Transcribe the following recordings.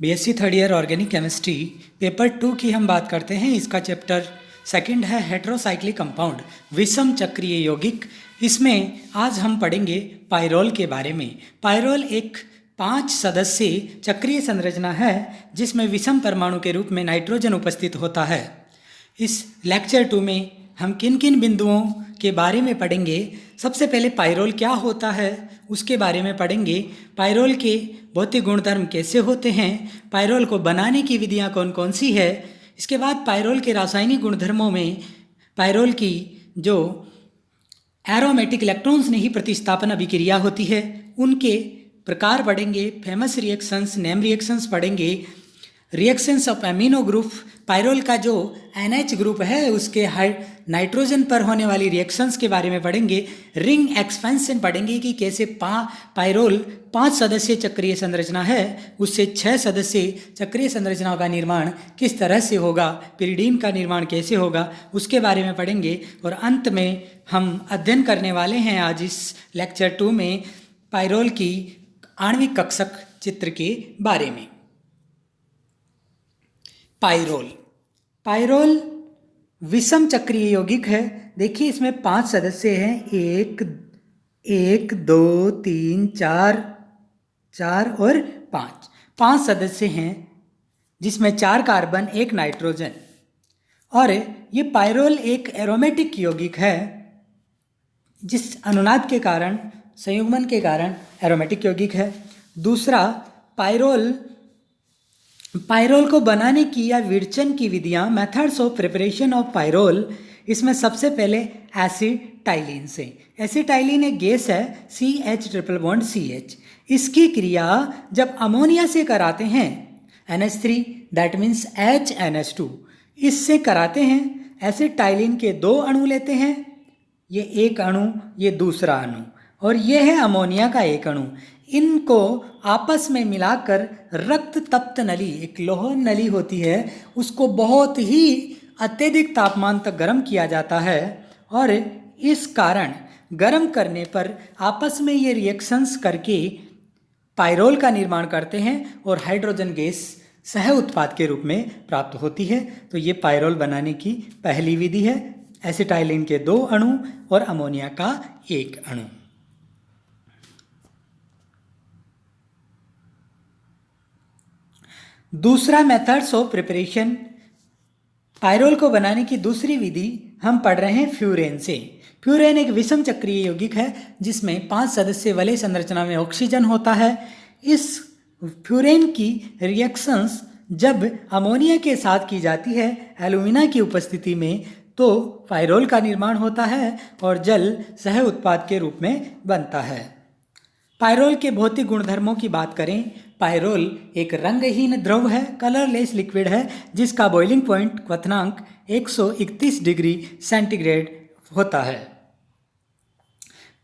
BSc third year organic chemistry paper 2 की हम बात करते हैं। इसका चैप्टर सेकंड है हेटेरोसाइक्लिक कंपाउंड, विषम चक्रीय यौगिक। इसमें आज हम पढ़ेंगे पाइरोल के बारे में। पाइरोल एक 5 सदस्यीय चक्रीय संरचना है जिसमें विषम परमाणु के रूप में नाइट्रोजन उपस्थित होता है। इस लेक्चर 2 में हम किन किन बिंदुओं के बारे में पढ़ेंगे। सबसे पहले पाइरोल क्या होता है उसके बारे में पढ़ेंगे। पाइरोल के भौतिक गुणधर्म कैसे होते हैं, पाइरोल को बनाने की विधियां कौन कौन सी है। इसके बाद पाइरोल के रासायनिक गुणधर्मों में पाइरोल की जो एरोमेटिक इलेक्ट्रॉन्स नहीं प्रतिस्थापन अभिक्रिया होती है उनके प्रकार पढ़ेंगे। फेमस रिएक्शंस, नेम रिएक्शंस पढ़ेंगे। Reactions of amino group, pyrrole का जो NH ग्रुप है उसके नाइट्रोजन पर होने वाली रिएक्शंस के बारे में पढ़ेंगे। रिंग एक्सपेंशन पढ़ेंगे कि कैसे पाइरोल 5 सदस्यीय चक्रीय संरचना है उससे 6 सदस्यीय चक्रीय संरचनाओं का निर्माण किस तरह से होगा, पिरिडीन का निर्माण कैसे होगा उसके बारे में पढ़ेंगे। और अंत में हम अध्ययन करने वाले हैं आज इस लेक्चर 2 में पाइरोल की आणविक कक्षक चित्र के बारे में। पाइरोल विषम चक्रीय यौगिक है। देखिए इसमें 5 सदस्य हैं, 1 2 3 4 और 5 सदस्य हैं जिसमें 4 कार्बन 1 नाइट्रोजन। और ये पाइरोल एक एरोमेटिक यौगिक है जिस अनुनाद के कारण, संयुग्मन के कारण एरोमेटिक यौगिक है। दूसरा, पाइरोल को बनाने की या विरचन की विधियां, methods of preparation of pyrrole. इसमें सबसे पहले एसिटाइलिन से। एसिटाइलिन एक गैस है, CH ट्रिपल बॉन्ड CH। इसकी क्रिया जब अमोनिया से कराते हैं NH3 दैट मीन्स HNH2 इससे कराते हैं। एसिटाइलिन के 2 अणु लेते हैं, ये एक अणु, ये दूसरा अणु, और ये है अमोनिया का एक अणु। इनको आपस में मिलाकर रक्त तप्त नली, एक लौह नली होती है, उसको बहुत ही अत्यधिक तापमान तक गर्म किया जाता है। और इस कारण गर्म करने पर आपस में ये रिएक्शंस करके पाइरोल का निर्माण करते हैं और हाइड्रोजन गैस सह उत्पाद के रूप में प्राप्त होती है। तो ये पाइरोल बनाने की पहली विधि है, एसिटाइलिन के 2 अणु और अमोनिया का 1 अणु। दूसरा, मेथड्स ऑफ प्रिपरेशन। पाइरोल को बनाने की दूसरी विधि हम पढ़ रहे हैं फ्यूरेन से। फ्यूरेन एक विषम चक्रीय यौगिक है जिसमें 5 सदस्य वलय संरचना में ऑक्सीजन होता है। इस फ्यूरेन की रिएक्शंस जब अमोनिया के साथ की जाती है एल्यूमिना की उपस्थिति में तो पाइरोल का निर्माण होता है और जल सह उत्पाद के रूप में बनता है। पाइरोल के भौतिक गुणधर्मों की बात करें, पाइरोल एक रंगहीन द्रव है, कलरलेस लिक्विड है जिसका बॉइलिंग पॉइंट क्वथनांक 131 डिग्री सेंटीग्रेड होता है।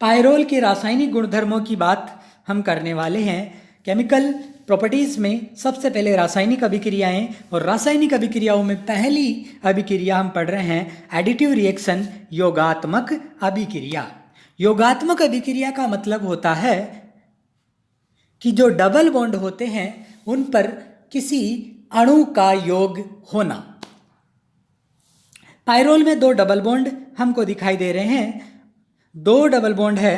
पाइरोल के रासायनिक गुणधर्मों की बात हम करने वाले हैं। केमिकल प्रॉपर्टीज़ में सबसे पहले रासायनिक अभिक्रियाएं, और रासायनिक अभिक्रियाओं में पहली अभिक्रिया हम पढ़ रहे हैं एडिटिव रिएक्शन, योगात्मक अभिक्रिया। योगात्मक अभिक्रिया का मतलब होता है कि जो डबल बॉन्ड होते हैं उन पर किसी अणु का योग होना। पाइरोल में 2 डबल बॉन्ड हमको दिखाई दे रहे हैं। 2 डबल बॉन्ड है।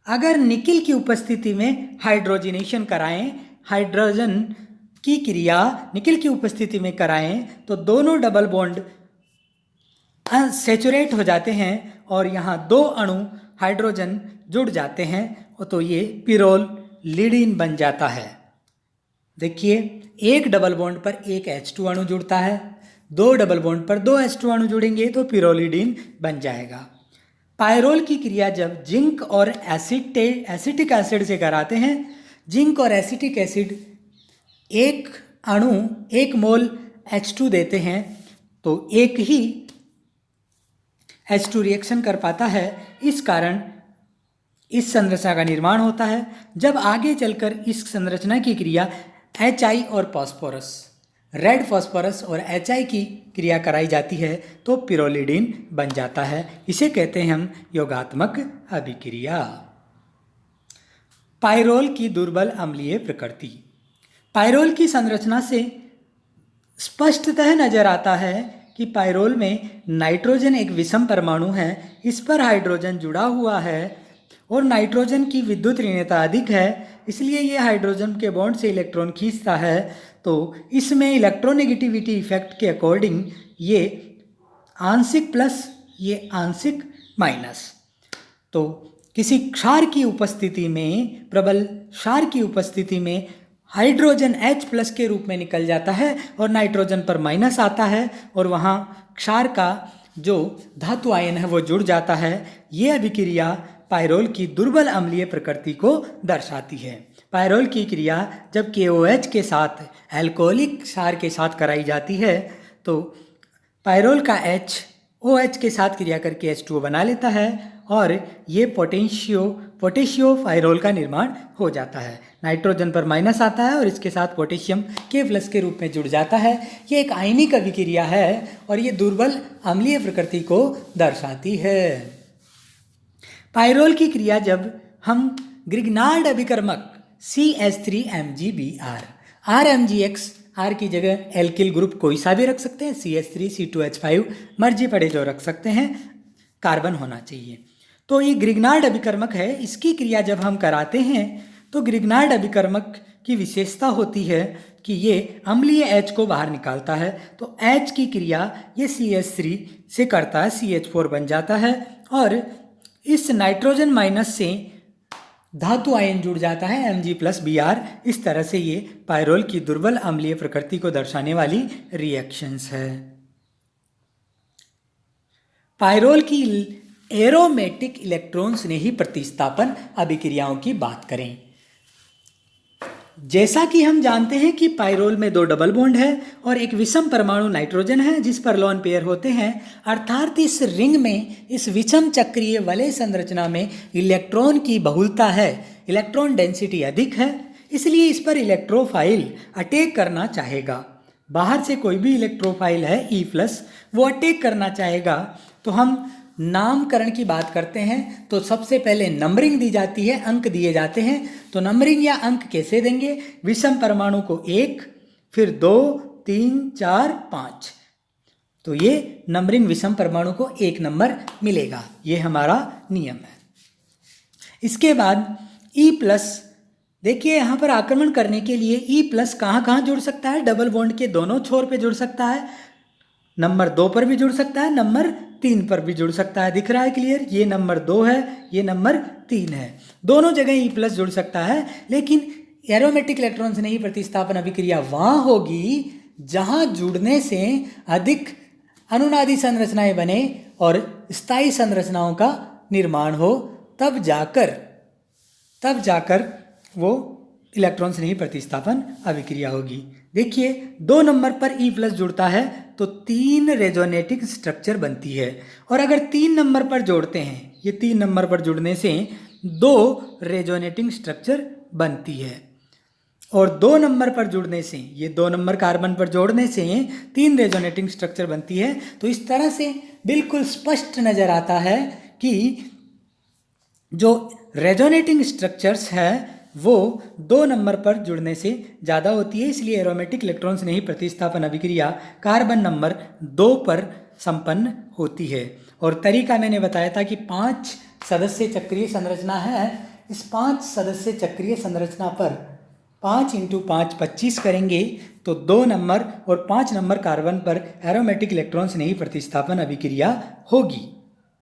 अगर निकिल की उपस्थिति में हाइड्रोजनेशन कराएं, हाइड्रोजन की क्रिया निकिल की उपस्थिति में कराएं तो दोनों डबल बॉन्ड सैचुरेट हो जाते हैं और यहाँ 2 अणु हाइड्रोजन जुड़ जाते हैं तो ये पिरोल लीडिन बन जाता है। देखिए, एक डबल बॉन्ड पर एक H2 अणु जुड़ता है, 2 डबल बॉन्ड पर 2 H2 अणु जुड़ेंगे तो पिरोलिडीन बन जाएगा। पाइरोल की क्रिया जब जिंक और एसिटिक एसिड से कराते हैं, जिंक और एसिटिक एसिड एक अणु 1 मोल H2 देते हैं तो एक ही H2 रिएक्शन कर पाता है। इस कारण इस संरचना का निर्माण होता है। जब आगे चलकर इस संरचना की क्रिया HI और फॉस्फोरस, रेड फॉस्फोरस और HI की क्रिया कराई जाती है तो पिरोलिडीन बन जाता है। इसे कहते हैं हम योगात्मक अभिक्रिया। पाइरोल की दुर्बल अम्लीय प्रकृति। पायरोल की संरचना से स्पष्टतः नजर आता है कि पायरोल में नाइट्रोजन एक विषम परमाणु है, इस पर हाइड्रोजन जुड़ा हुआ है और नाइट्रोजन की विद्युत ऋणता अधिक है, इसलिए ये हाइड्रोजन के बॉन्ड से इलेक्ट्रॉन खींचता है। तो इसमें इलेक्ट्रोनेगेटिविटी इफेक्ट के अकॉर्डिंग ये आंशिक प्लस, ये आंशिक माइनस। तो किसी क्षार की उपस्थिति में, प्रबल क्षार की उपस्थिति में हाइड्रोजन H+ के रूप में निकल जाता है और नाइट्रोजन पर माइनस आता है और वहाँ क्षार का जो धातु आयन है वो जुड़ जाता है। ये अभिक्रिया पायरोल की दुर्बल अम्लीय प्रकृति को दर्शाती है। पायरोल की क्रिया जब KOH के साथ, एल्कोहलिक क्षार के साथ कराई जाती है तो पायरोल का H OH के साथ क्रिया करके H2O बना लेता है और ये पोटेशियो पायरोल का निर्माण हो जाता है। नाइट्रोजन पर माइनस आता है और इसके साथ पोटेशियम K+ के रूप में जुड़ जाता है। ये एक आयनिक अभिक्रिया है और ये दुर्बल अम्लीय प्रकृति को दर्शाती है। पायरोल की क्रिया जब हम ग्रिग्नार्ड अभिकर्मक CH3MgBr, RMgX, R की जगह एल्किल ग्रुप कोई सा भी रख सकते हैं, CH3 C2H5 मर्जी पड़े जो रख सकते हैं, कार्बन होना चाहिए। तो ये ग्रिग्नार्ड अभिकर्मक है, इसकी क्रिया जब हम कराते हैं तो ग्रिग्नार्ड अभिकर्मक की विशेषता होती है कि ये अम्लीय H को बाहर निकालता है। तो H की क्रिया ये CH3 से करता है, CH4 बन जाता है और इस नाइट्रोजन माइनस से धातु आयन जुड़ जाता है Mg+Br। इस तरह से ये पायरोल की दुर्बल अम्लीय प्रकृति को दर्शाने वाली रिएक्शंस है। पायरोल की एरोमेटिक इलेक्ट्रॉन स्नेही प्रतिस्थापन अभिक्रियाओं की बात करें। जैसा कि हम जानते हैं कि पायरोल में 2 डबल बॉन्ड है और एक विषम परमाणु नाइट्रोजन है जिस पर लोन पेयर होते हैं, अर्थात इस रिंग में, इस विषम चक्रीय वलय संरचना में इलेक्ट्रॉन की बहुलता है, इलेक्ट्रॉन डेंसिटी अधिक है, इसलिए इस पर इलेक्ट्रोफाइल अटैक करना चाहेगा। बाहर से कोई भी इलेक्ट्रोफाइल है E+, वो अटैक करना चाहेगा। तो हम नामकरण की बात करते हैं तो सबसे पहले नंबरिंग दी जाती है, अंक दिए जाते हैं। तो नंबरिंग या अंक कैसे देंगे? विषम परमाणु को 1, फिर 2, 3, 4, 5। तो ये नंबरिंग विषम परमाणु को 1 नंबर मिलेगा, ये हमारा नियम है। इसके बाद E+, देखिए यहाँ पर आक्रमण करने के लिए E+ कहाँ कहाँ जुड़ सकता है? डबल बॉन्ड के दोनों छोर पे जुड़ सकता है, नंबर 2 पर भी जुड़ सकता है, नंबर 3 पर भी जुड़ सकता है। दिख रहा है क्लियर? ये नंबर 2 है, ये नंबर 3 है, दोनों जगह E+ जुड़ सकता है। लेकिन एरोमेटिक इलेक्ट्रॉन स्नेही प्रतिस्थापन अभिक्रिया वहाँ होगी जहाँ जुड़ने से अधिक अनुनादी संरचनाएं बने और स्थायी संरचनाओं का निर्माण हो, तब जाकर वो इलेक्ट्रॉन स्नेही प्रतिस्थापन अभिक्रिया होगी। देखिए 2 नंबर पर E+ जुड़ता है तो 3 रेजोनेटिंग स्ट्रक्चर बनती है, और अगर 3 नंबर पर जोड़ते हैं, ये 3 नंबर पर जुड़ने से 2 रेजोनेटिंग स्ट्रक्चर बनती है, और 2 नंबर पर जुड़ने से, ये 2 नंबर कार्बन पर जोड़ने से 3 रेजोनेटिंग स्ट्रक्चर बनती है। तो इस तरह से बिल्कुल स्पष्ट नजर आता है कि जो रेजोनेटिंग स्ट्रक्चर्स है वो 2 नंबर पर जुड़ने से ज़्यादा होती है, इसलिए एरोमेटिक इलेक्ट्रॉन स्नेही प्रतिस्थापन अभिक्रिया कार्बन नंबर 2 पर संपन्न होती है। और तरीका मैंने बताया था कि 5 सदस्य चक्रीय संरचना है, इस 5 सदस्य चक्रीय संरचना पर 5 × 5 25 करेंगे तो 2 नंबर और 5 नंबर कार्बन पर एरोमेटिक इलेक्ट्रॉन स्नेही प्रतिस्थापन अभिक्रिया होगी।